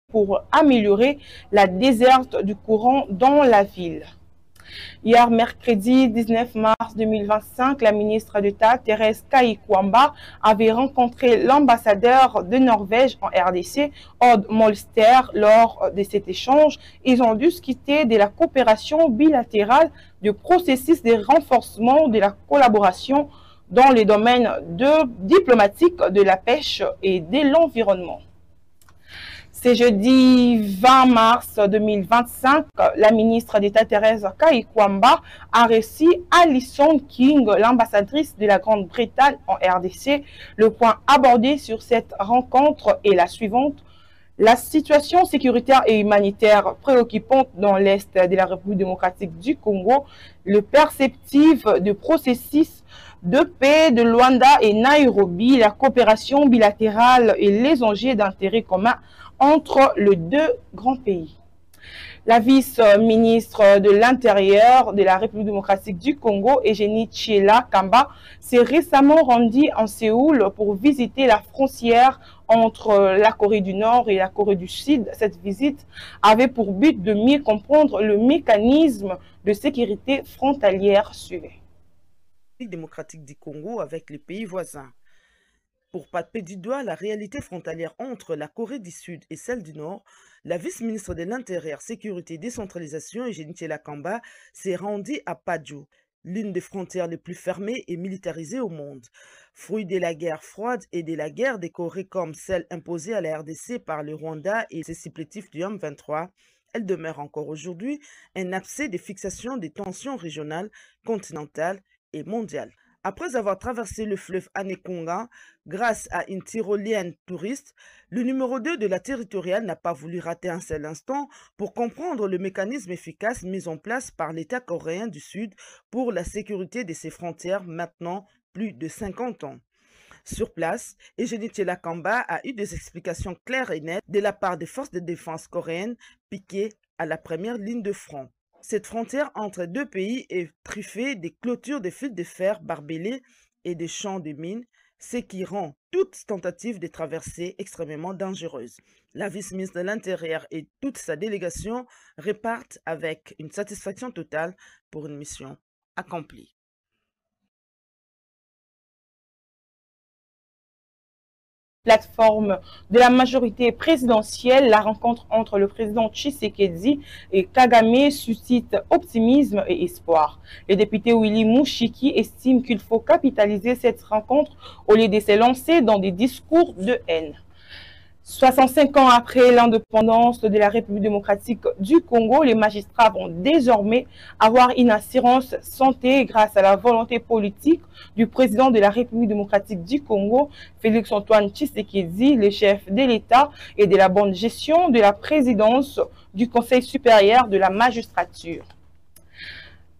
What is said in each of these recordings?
pour améliorer la desserte du courant dans la ville. Hier, mercredi 19 mars 2025, la ministre d'État, Thérèse Kayi-Kwamba, avait rencontré l'ambassadeur de Norvège en RDC, Odd Molster. Lors de cet échange, ils ont discuté de la coopération bilatérale, du processus de renforcement de la collaboration dans les domaines diplomatiques, de la pêche et de l'environnement. C'est jeudi 20 mars 2025, la ministre d'État Thérèse Kayi-Kwamba a reçu Alison King, l'ambassadrice de la Grande-Bretagne en RDC. Le point abordé sur cette rencontre est la suivante. La situation sécuritaire et humanitaire préoccupante dans l'Est de la République démocratique du Congo, le perspective de processus de paix de Luanda et Nairobi, la coopération bilatérale et les enjeux d'intérêt commun entre les deux grands pays. La vice-ministre de l'Intérieur de la République démocratique du Congo, Eugénie Tchiela Kamba, s'est récemment rendue en Séoul pour visiter la frontière entre la Corée du Nord et la Corée du Sud. Cette visite avait pour but de mieux comprendre le mécanisme de sécurité frontalière suivi. Démocratique du Congo avec les pays voisins. Pour palper du doigt la réalité frontalière entre la Corée du Sud et celle du Nord, la vice-ministre de l'Intérieur, Sécurité et Décentralisation, Eugénie Tchiela Kamba, s'est rendue à Padjo, l'une des frontières les plus fermées et militarisées au monde. Fruit de la guerre froide et de la guerre des Corées comme celle imposée à la RDC par le Rwanda et ses supplétifs du M23, elle demeure encore aujourd'hui un abcès de fixation des tensions régionales, continentales et mondiales. Après avoir traversé le fleuve Anekonga grâce à une tyrolienne touriste, le numéro 2 de la territoriale n'a pas voulu rater un seul instant pour comprendre le mécanisme efficace mis en place par l'État coréen du Sud pour la sécurité de ses frontières maintenant plus de 50 ans. Sur place, Eugénie Tchiela Kamba a eu des explications claires et nettes de la part des forces de défense coréennes piquées à la première ligne de front. Cette frontière entre deux pays est truffée des clôtures de fils de fer barbelés et des champs de mines, ce qui rend toute tentative de traversée extrêmement dangereuse. La vice-ministre de l'Intérieur et toute sa délégation repartent avec une satisfaction totale pour une mission accomplie. Plateforme de la majorité présidentielle, la rencontre entre le président Tshisekedi et Kagame suscite optimisme et espoir. Le député Willy Mouchiki estime qu'il faut capitaliser cette rencontre au lieu de se lancer dans des discours de haine. 65 ans après l'indépendance de la République démocratique du Congo, les magistrats vont désormais avoir une assurance santé grâce à la volonté politique du président de la République démocratique du Congo, Félix-Antoine Tshisekedi, le chef de l'État, et de la bonne gestion de la présidence du Conseil supérieur de la magistrature.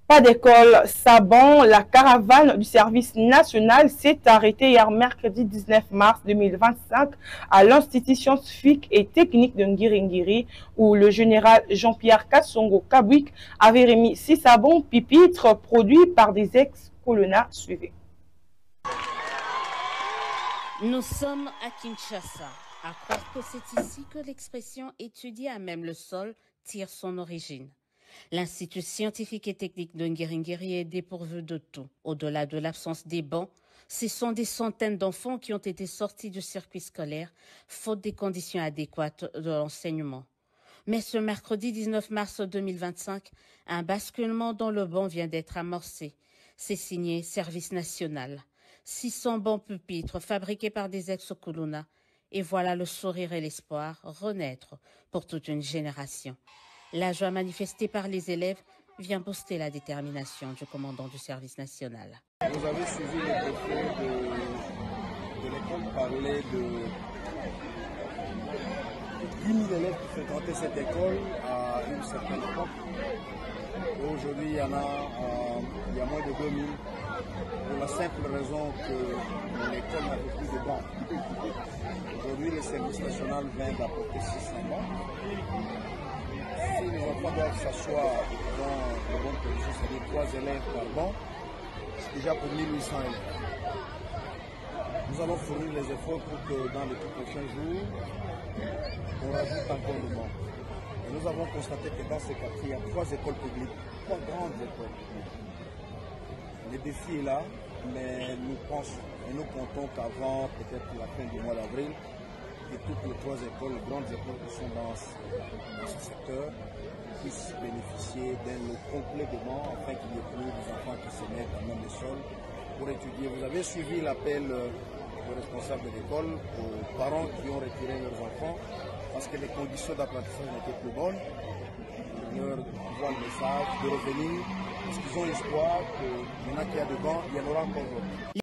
Pas d'école, Saban, la caravane du service national s'est arrêtée hier mercredi 19 mars 2025 à l'Institut scientifique et technique de Ngiringiri où le général Jean-Pierre Kassongo Kabwik avait remis 6 sabons pupitres produits par des ex-colonels suivis. Nous sommes à Kinshasa, à croire que c'est ici que l'expression étudier à même le sol tire son origine. L'Institut scientifique et technique de Ngiringiri est dépourvu de tout. Au-delà de l'absence des bancs, ce sont des centaines d'enfants qui ont été sortis du circuit scolaire, faute des conditions adéquates de l'enseignement. Mais ce mercredi 19 mars 2025, un basculement dans le banc vient d'être amorcé. C'est signé Service National. 600 bancs pupitres fabriqués par des ex-colonels. Et voilà le sourire et l'espoir renaître pour toute une génération. La joie manifestée par les élèves vient booster la détermination du commandant du service national. Vous avez suivi le préfet de l'école parler de 10 000 élèves qui fréquentaient cette école à une certaine époque. Aujourd'hui, il y a moins de 2 000 pour la simple raison que l'école n'avait plus de bancs. Aujourd'hui, le service national vient d'apporter 600 bancs. Si les enfants doivent s'asseoir dans de bonnes conditions, c'est-à-dire 3 élèves par banc, c'est déjà pour 1800 élèves. Nous allons fournir les efforts pour que dans les tout prochains jours, on rajoute encore le manque. Et nous avons constaté que dans ces quartiers, il y a 3 écoles publiques, 3 grandes écoles publiques. Le défi est là, mais nous pensons et nous comptons qu'avant peut-être la fin du mois d'avril, que toutes les 3 écoles, les grandes écoles qui sont dans ce secteur, puissent bénéficier d'un lot complément afin qu'il n'y ait plus des enfants qui se mettent à même le sol pour étudier. Vous avez suivi l'appel des responsables de l'école aux parents qui ont retiré leurs enfants parce que les conditions d'apprentissage n'étaient plus bonnes. Leur envoie le message de revenir parce qu'ils ont l'espoir que maintenant qu'il y a devant, il y en aura encore d'autres.